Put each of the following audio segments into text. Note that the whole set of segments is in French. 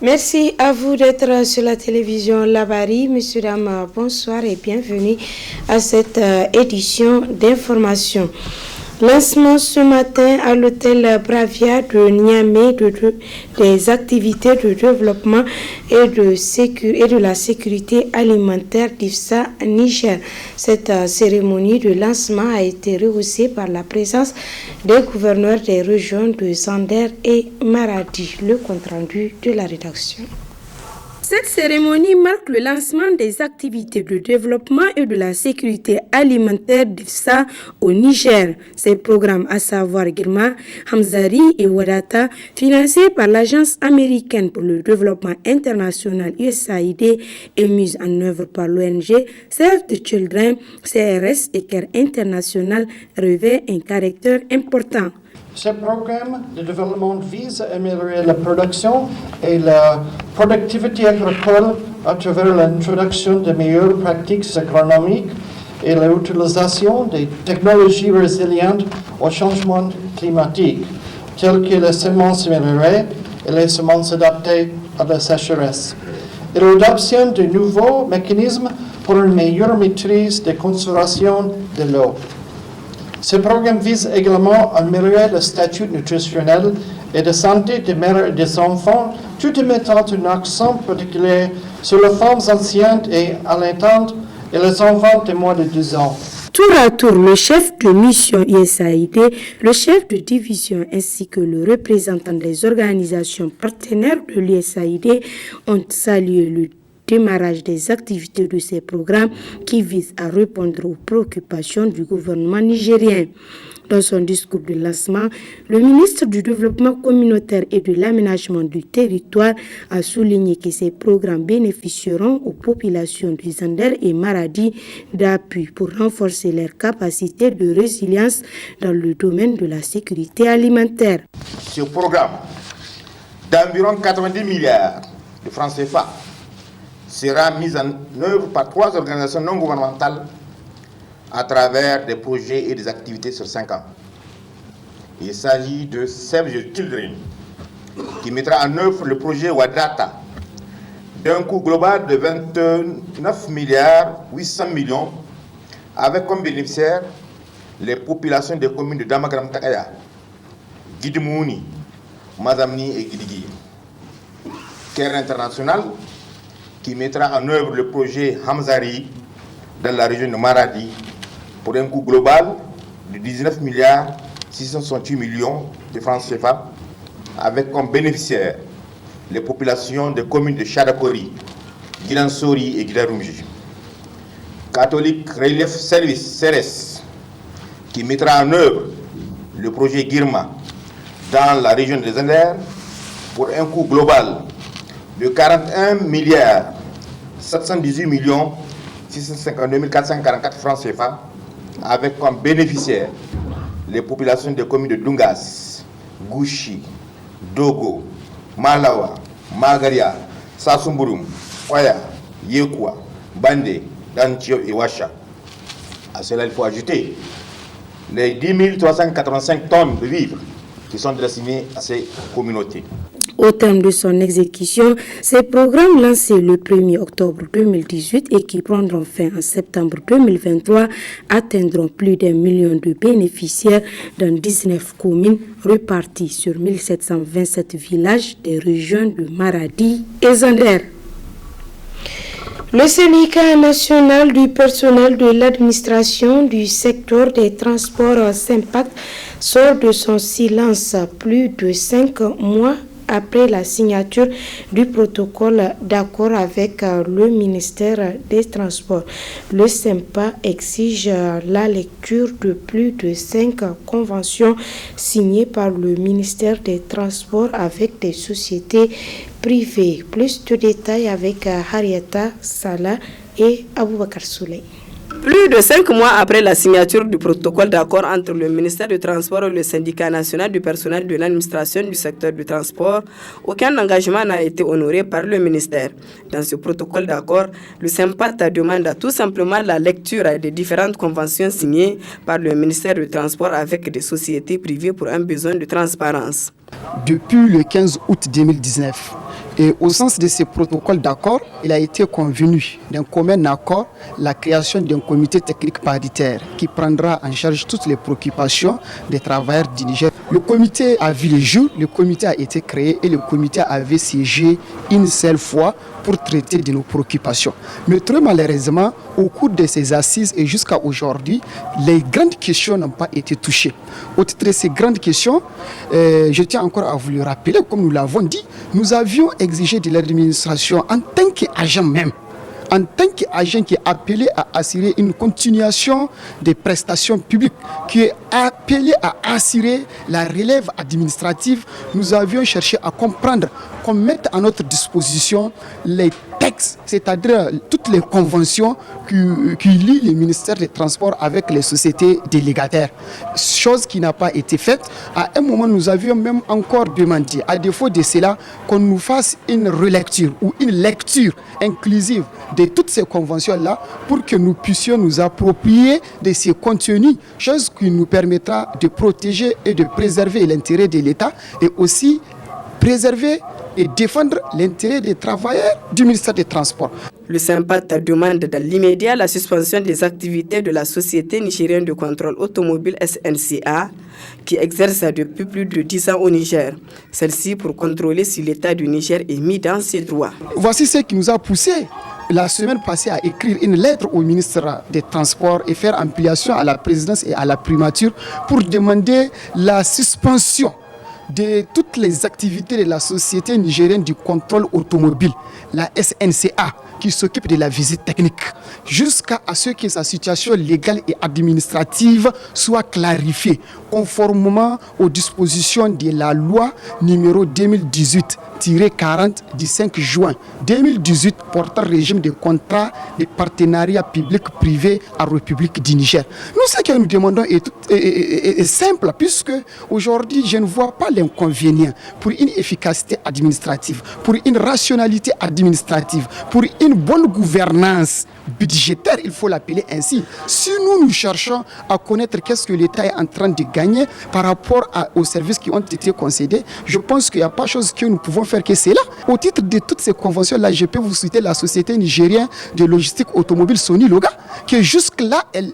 Merci à vous d'être sur la télévision Labari. Monsieur, dames, bonsoir et bienvenue à cette édition d'information. Lancement ce matin à l'hôtel Bravia de Niamey des activités de développement et de la sécurité alimentaire d'IFSA Niger. Cette cérémonie de lancement a été rehaussée par la présence des gouverneurs des régions de Zander et Maradi. Le compte-rendu de la rédaction. Cette cérémonie marque le lancement des activités de développement et de la sécurité alimentaire d'IFSA au Niger. Ces programmes, à savoir Girma, Hamzari et Wadata, financés par l'Agence américaine pour le développement international USAID et mis en œuvre par l'ONG Save the Children, CRS et CARE International, revêt un caractère important. Ce programme de développement vise à améliorer la production et la productivité agricole à travers l'introduction de meilleures pratiques agronomiques et l'utilisation des technologies résilientes au changement climatique, telles que les semences améliorées et les semences adaptées à la sécheresse, et l'adoption de nouveaux mécanismes pour une meilleure maîtrise des consommations de l'eau. Ce programme vise également à améliorer le statut nutritionnel et de santé des mères et des enfants, tout en mettant un accent particulier sur les femmes enceintes et allaitantes et les enfants de moins de 12 ans. Tour à tour, le chef de mission USAID, le chef de division ainsi que le représentant des organisations partenaires de l'USAID ont salué le démarrage des activités de ces programmes qui visent à répondre aux préoccupations du gouvernement nigérien. Dans son discours de lancement, le ministre du Développement communautaire et de l'aménagement du territoire a souligné que ces programmes bénéficieront aux populations du Zander et Maradi d'appui pour renforcer leurs capacités de résilience dans le domaine de la sécurité alimentaire. Ce programme d'environ 90 milliards de francs CFA sera mise en œuvre par 3 organisations non gouvernementales à travers des projets et des activités sur 5 ans. Il s'agit de Save the Children, qui mettra en œuvre le projet Wadata, d'un coût global de 29 milliards 800 millions, avec comme bénéficiaires les populations des communes de Damagram Takaya, Guidimouni, Mazamni et Guidigui. CARE International, qui mettra en œuvre le projet Hamzari dans la région de Maradi pour un coût global de 19 milliards 668 millions de francs CFA, avec comme bénéficiaires les populations des communes de Chadakori, Guinansori et Guidarumji. Catholic Relief Service, CRS, qui mettra en œuvre le projet Girma dans la région des Zander pour un coût global de 41 milliards 718 millions 652 444 francs CFA, avec comme bénéficiaires les populations des communes de Dungas, Gouchi, Dogo, Malawa, Magaria, Sassumburum, Oya, Yekwa, Bande, Danchio et Wacha. À cela, il faut ajouter les 10 385 tonnes de vivres qui sont destinés à ces communautés. Au terme de son exécution, ces programmes lancés le 1er octobre 2018 et qui prendront fin en septembre 2023 atteindront plus d'1 million de bénéficiaires dans 19 communes réparties sur 1727 villages des régions de Maradi et Zander. Le syndicat national du personnel de l'administration du secteur des transports SYNPACT sort de son silence plus de 5 mois après la signature du protocole d'accord avec le ministère des Transports. Le SYNPA exige la lecture de plus de 5 conventions signées par le ministère des Transports avec des sociétés privées. Plus de détails avec Harrieta Salah et Aboubakar Souley. Plus de 5 mois après la signature du protocole d'accord entre le ministère du Transport et le syndicat national du personnel de l'administration du secteur du transport, aucun engagement n'a été honoré par le ministère. Dans ce protocole d'accord, le SYNPACT demande tout simplement la lecture des différentes conventions signées par le ministère du Transport avec des sociétés privées pour un besoin de transparence. Depuis le 15 août 2019, Et au sens de ces protocoles d'accord, il a été convenu d'un commun accord la création d'un comité technique paritaire qui prendra en charge toutes les préoccupations des travailleurs du Niger. Le comité a vu le jour, le comité a été créé et le comité avait siégé une seule fois pour traiter de nos préoccupations. Mais très malheureusement, au cours de ces assises et jusqu'à aujourd'hui, les grandes questions n'ont pas été touchées. Au titre de ces grandes questions, je tiens encore à vous le rappeler, comme nous l'avons dit, nous avions exigé de l'administration en tant qu'agent même, en tant qu'agent qui est appelé à assurer une continuation des prestations publiques, qui est appelé à assurer la relève administrative, nous avions cherché à comprendre qu'on mette à notre disposition les textes, c'est-à-dire toutes les conventions qui lient le ministère des Transports avec les sociétés délégataires. Chose qui n'a pas été faite. À un moment, nous avions même encore demandé, à défaut de cela, qu'on nous fasse une relecture ou une lecture inclusive de toutes ces conventions-là pour que nous puissions nous approprier de ces contenus, chose qui nous permettra de protéger et de préserver l'intérêt de l'État et aussi préserver et défendre l'intérêt des travailleurs du ministère des Transports. Le SYNPAT demande dans l'immédiat la suspension des activités de la Société nigérienne de contrôle automobile SNCA qui exerce depuis plus de 10 ans au Niger. Celle-ci pour contrôler si l'État du Niger est mis dans ses droits. Voici ce qui nous a poussé la semaine passée à écrire une lettre au ministre des Transports et faire ampliation à la présidence et à la primature pour demander la suspension de toutes les activités de la Société nigérienne du contrôle automobile, la SNCA, qui s'occupe de la visite technique, jusqu'à ce que sa situation légale et administrative soit clarifiée, conformément aux dispositions de la loi numéro 2018-40 du 5 juin 2018 portant régime de contrat de partenariat public-privé en République du Niger. Nous, ce que nous demandons est simple, puisque aujourd'hui, je ne vois pas l'inconvénient pour une efficacité administrative, pour une rationalité administrative, pour une bonne gouvernance budgétaire, il faut l'appeler ainsi. Si nous cherchons à connaître qu'est-ce que l'État est en train de gagner par rapport aux services qui ont été concédés, je pense qu'il n'y a pas chose que nous pouvons faire que cela. Au titre de toutes ces conventions-là, je peux vous citer la Société nigérienne de logistique automobile Sony Loga, qui jusque-là, elle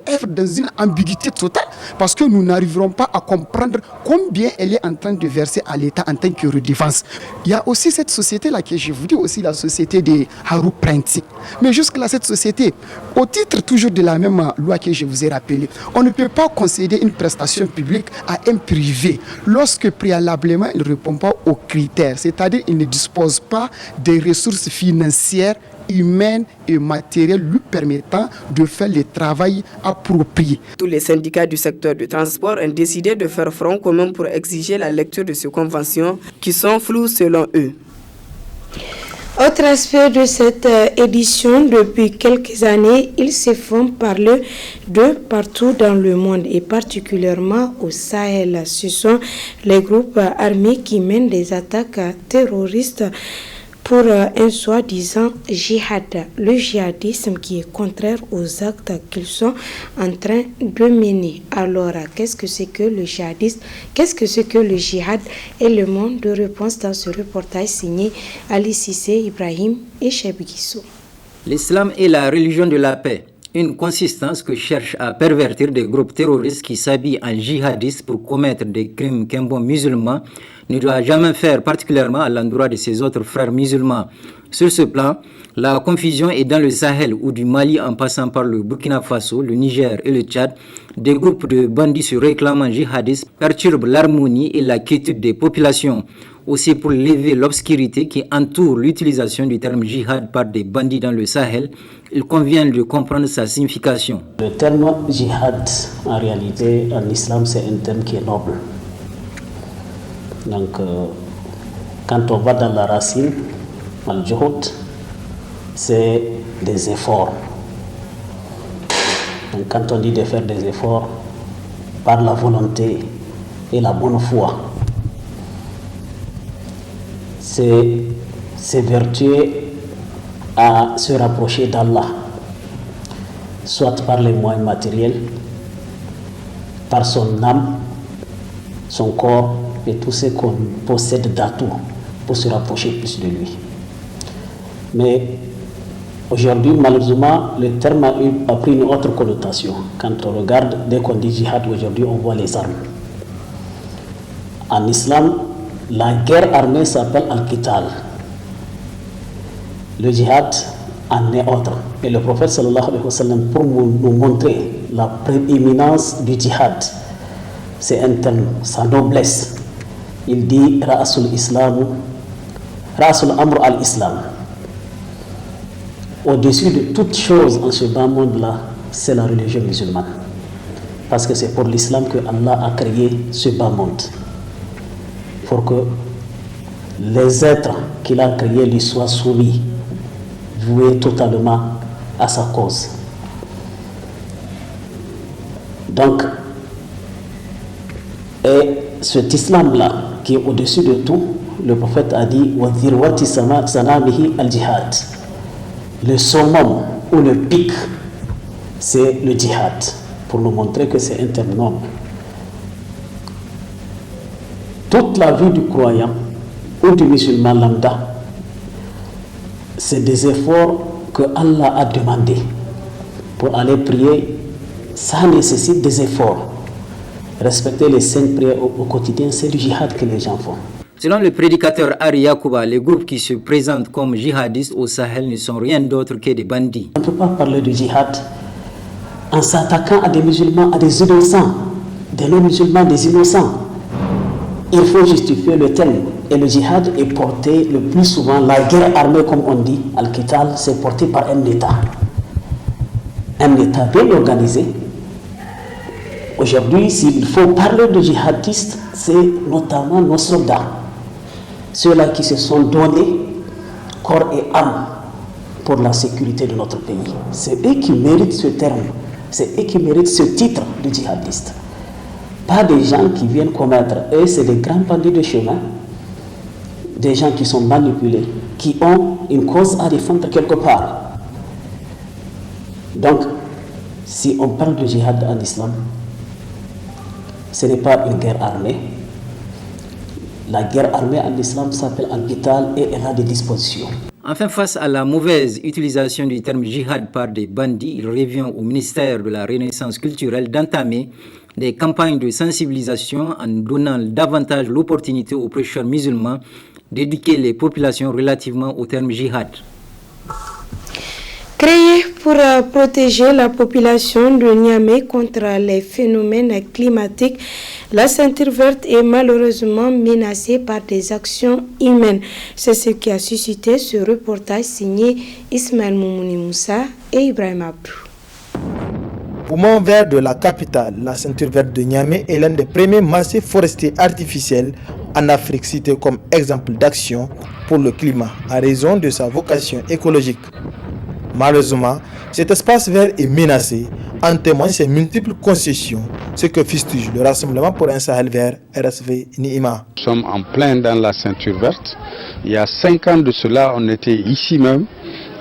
est dans une ambiguïté totale parce que nous n'arriverons pas à comprendre combien elle est en train de verser à l'État en tant que redevance. Il y a aussi cette société-là que je vous dis aussi, la société de Haru Printing. Mais jusque-là, cette société, au titre toujours de la même loi que je vous ai rappelée, on ne peut pas concéder une prestation publique à un privé lorsque préalablement il ne répond pas aux critères, c'est-à-dire il ne dispose pas des ressources financières, humaines et matérielles lui permettant de faire le travail approprié. Tous les syndicats du secteur du transport ont décidé de faire front commun pour exiger la lecture de ces conventions qui sont floues selon eux. Autre aspect de cette édition, depuis quelques années, ils se font parler de partout dans le monde et particulièrement au Sahel. Ce sont les groupes armés qui mènent des attaques terroristes pour un soi-disant djihad, le djihadisme qui est contraire aux actes qu'ils sont en train de mener. Alors, qu'est-ce que c'est que le djihadisme? Qu'est-ce que c'est que le djihad? Et le monde de réponse dans ce reportage signé Ali Cissé, Ibrahim et Cheb Guissou. L'islam est la religion de la paix, une consistance que cherche à pervertir des groupes terroristes qui s'habillent en djihadistes pour commettre des crimes qu'un bon musulman ne doit jamais faire, particulièrement à l'endroit de ses autres frères musulmans. Sur ce plan, la confusion est dans le Sahel ou du Mali en passant par le Burkina Faso, le Niger et le Tchad. Des groupes de bandits se réclamant djihadistes perturbent l'harmonie et la quiétude des populations. Aussi, pour lever l'obscurité qui entoure l'utilisation du terme djihad par des bandits dans le Sahel, il convient de comprendre sa signification. Le terme djihad, en réalité, en islam, c'est un terme qui est noble. Donc, quand on va dans la racine, al-juhud, c'est des efforts. Donc, quand on dit de faire des efforts, par la volonté et la bonne foi, c'est s'évertuer à se rapprocher d'Allah, soit par les moyens matériels, par son âme, son corps et tout ce qu'on possède d'atouts pour se rapprocher plus de lui. Mais aujourd'hui, malheureusement, le terme a pris une autre connotation. Quand on regarde, dès qu'on dit djihad, aujourd'hui, on voit les armes. En islam, la guerre armée s'appelle al-qital. Le djihad en est autre. Et le prophète sallallahu alayhi wa sallam, pour nous montrer la prééminence du djihad, c'est un terme, sa noblesse. Il dit Ra'asul Amr al-Islam. Au-dessus de toute chose en ce bas monde-là, c'est la religion musulmane. Parce que c'est pour l'islam que Allah a créé ce bas monde. Pour que les êtres qu'il a créés lui soient soumis, voués totalement à sa cause. Donc, et cet islam-là, qui est au-dessus de tout, le prophète a dit وَذِرْوَةِ سَنَامِهِ al-jihad. Le summum ou le pic, c'est le djihad, pour nous montrer que c'est un terme noble. Toute la vie du croyant ou du musulman lambda, c'est des efforts que Allah a demandé pour aller prier. Ça nécessite des efforts. Respecter les 5 prières au quotidien, c'est du djihad que les gens font. Selon le prédicateur Ari Yacouba, les groupes qui se présentent comme djihadistes au Sahel ne sont rien d'autre que des bandits. On ne peut pas parler de djihad en s'attaquant à des musulmans, à des innocents, des non-musulmans, des innocents. Il faut justifier le terme. Et le djihad est porté le plus souvent, la guerre armée comme on dit, al-Qital, c'est porté par un État. Un État bien organisé. Aujourd'hui, s'il faut parler de djihadistes, c'est notamment nos soldats. Ceux-là qui se sont donnés corps et âme pour la sécurité de notre pays. C'est eux qui méritent ce terme. C'est eux qui méritent ce titre de djihadiste. Pas des gens qui viennent commettre. Eux, c'est des grands bandits de chemin. Des gens qui sont manipulés, qui ont une cause à défendre quelque part. Donc, si on parle de djihad en islam, ce n'est pas une guerre armée. La guerre armée en islam s'appelle al-qital et elle a des dispositions. Enfin, face à la mauvaise utilisation du terme djihad par des bandits, il revient au ministère de la Renaissance culturelle d'entamer des campagnes de sensibilisation en donnant davantage l'opportunité aux prêcheurs musulmans d'éduquer les populations relativement au terme djihad. Créé pour protéger la population de Niamey contre les phénomènes climatiques, la ceinture verte est malheureusement menacée par des actions humaines. C'est ce qui a suscité ce reportage signé Ismaël Moumouni Moussa et Ibrahim Abdou. Poumon vert de la capitale, la ceinture verte de Niamey est l'un des premiers massifs forestiers artificiels en Afrique, cité comme exemple d'action pour le climat en raison de sa vocation écologique. Malheureusement, cet espace vert est menacé, en témoignent ses multiples concessions, ce que fustige le Rassemblement pour un Sahel vert, RSV Niima. Nous sommes en plein dans la ceinture verte. Il y a 5 ans de cela, on était ici même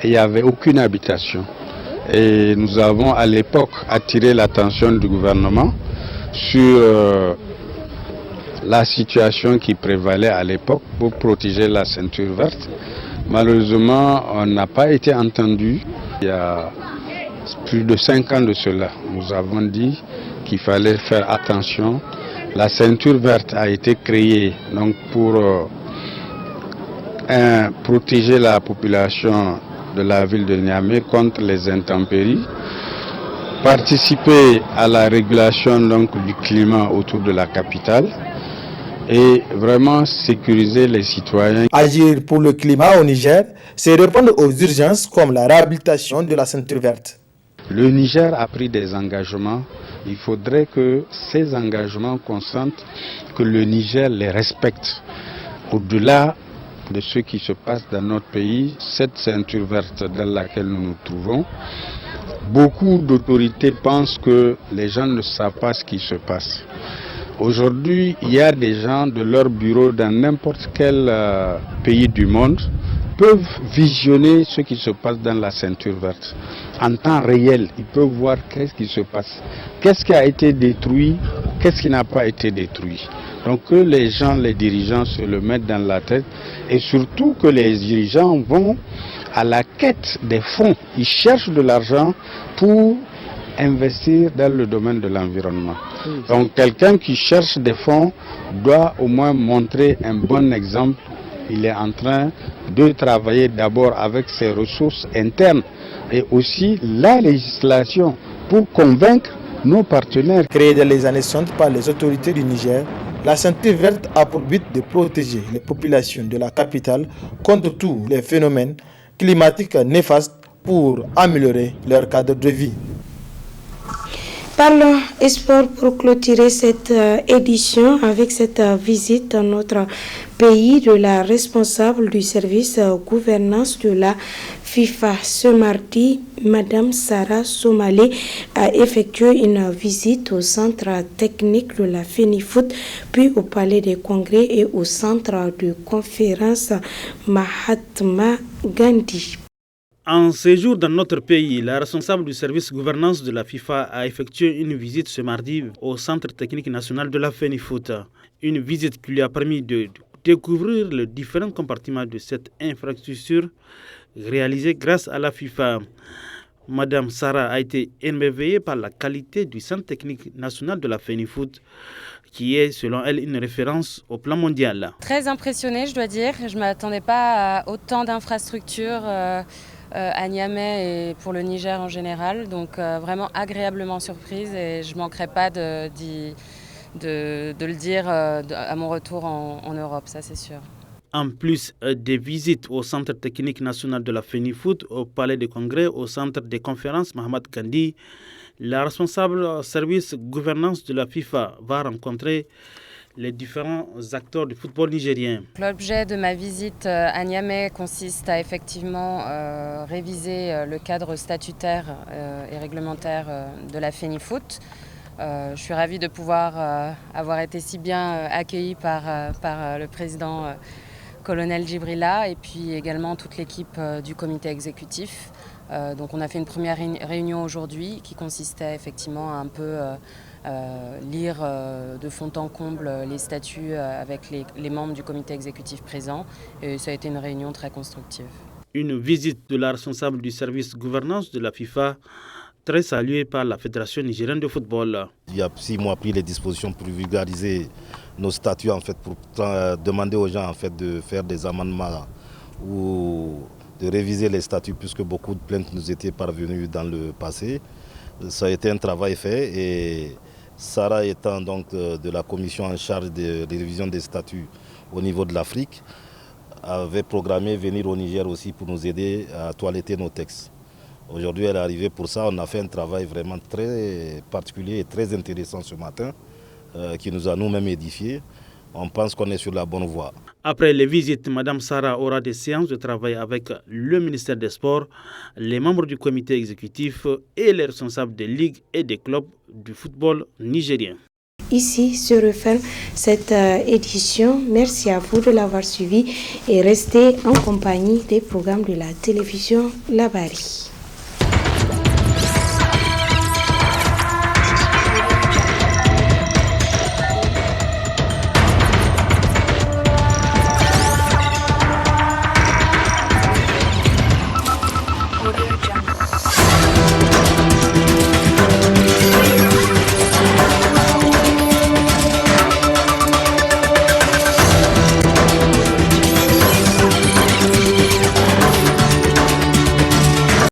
et il n'y avait aucune habitation. Et nous avons à l'époque attiré l'attention du gouvernement sur la situation qui prévalait à l'époque pour protéger la ceinture verte. Malheureusement, on n'a pas été entendu. Il y a plus de 5 ans de cela, nous avons dit qu'il fallait faire attention. La ceinture verte a été créée donc pour protéger la population de la ville de Niamey contre les intempéries, participer à la régulation donc, du climat autour de la capitale et vraiment sécuriser les citoyens. Agir pour le climat au Niger, c'est répondre aux urgences comme la réhabilitation de la ceinture verte. Le Niger a pris des engagements. Il faudrait que ces engagements consentent que le Niger les respecte. Au-delà de ce qui se passe dans notre pays, cette ceinture verte dans laquelle nous nous trouvons, beaucoup d'autorités pensent que les gens ne savent pas ce qui se passe. Aujourd'hui, il y a des gens de leur bureau dans n'importe quel pays du monde peuvent visionner ce qui se passe dans la ceinture verte. En temps réel, ils peuvent voir qu'est-ce qui se passe. Qu'est-ce qui a été détruit, qu'est-ce qui n'a pas été détruit. Donc que les gens, les dirigeants se le mettent dans la tête et surtout que les dirigeants vont à la quête des fonds. Ils cherchent de l'argent pour investir dans le domaine de l'environnement. Donc quelqu'un qui cherche des fonds doit au moins montrer un bon exemple. Il est en train de travailler d'abord avec ses ressources internes et aussi la législation pour convaincre nos partenaires. Créée dans les années 60 par les autorités du Niger, la ceinture verte a pour but de protéger les populations de la capitale contre tous les phénomènes climatiques néfastes pour améliorer leur cadre de vie. Parlons sport pour clôturer cette édition avec cette visite dans notre pays de la responsable du service gouvernance de la FIFA. Ce mardi, Madame Sarah Somalé a effectué une visite au centre technique de la FENIFOOT, puis au palais des congrès et au centre de conférence Mahatma Gandhi. En séjour dans notre pays, la responsable du service gouvernance de la FIFA a effectué une visite ce mardi au Centre technique national de la FENIFOOT. Une visite qui lui a permis de découvrir les différents compartiments de cette infrastructure réalisée grâce à la FIFA. Madame Sarah a été émerveillée par la qualité du Centre technique national de la FENIFOOT, qui est selon elle une référence au plan mondial. Très impressionnée, je dois dire. Je ne m'attendais pas à autant d'infrastructures à Niamey et pour le Niger en général. Donc vraiment agréablement surprise et je ne manquerai pas de le dire à mon retour en Europe, ça c'est sûr. En plus des visites au Centre technique national de la FENIFOOT, au Palais des Congrès, au Centre des conférences Mahatma Gandhi, la responsable service gouvernance de la FIFA va rencontrer les différents acteurs du football nigérien. L'objet de ma visite à Niamey consiste à effectivement réviser le cadre statutaire et réglementaire de la FENIFOOT. Je suis ravie de pouvoir avoir été si bien accueillie par le président colonel Djibrila et puis également toute l'équipe du comité exécutif. Donc on a fait une première réunion aujourd'hui qui consistait effectivement à un peu lire de fond en comble les statuts avec les membres du comité exécutif présents et ça a été une réunion très constructive. Une visite de la responsable du service gouvernance de la FIFA très saluée par la Fédération nigérienne de football. Il y a 6 mois pris les dispositions pour vulgariser nos statuts en fait, pour demander aux gens en fait, de faire des amendements ou de réviser les statuts puisque beaucoup de plaintes nous étaient parvenues dans le passé. Ça a été un travail fait et Sarah étant donc de la commission en charge de révision des statuts au niveau de l'Afrique, avait programmé venir au Niger aussi pour nous aider à toiletter nos textes. Aujourd'hui elle est arrivée pour ça, on a fait un travail vraiment très particulier et très intéressant ce matin qui nous a nous-mêmes édifiés. On pense qu'on est sur la bonne voie. Après les visites, Mme Sarah aura des séances de travail avec le ministère des Sports, les membres du comité exécutif et les responsables des ligues et des clubs du football nigérien. Ici se referme cette édition. Merci à vous de l'avoir suivi et restez en compagnie des programmes de la télévision Labari.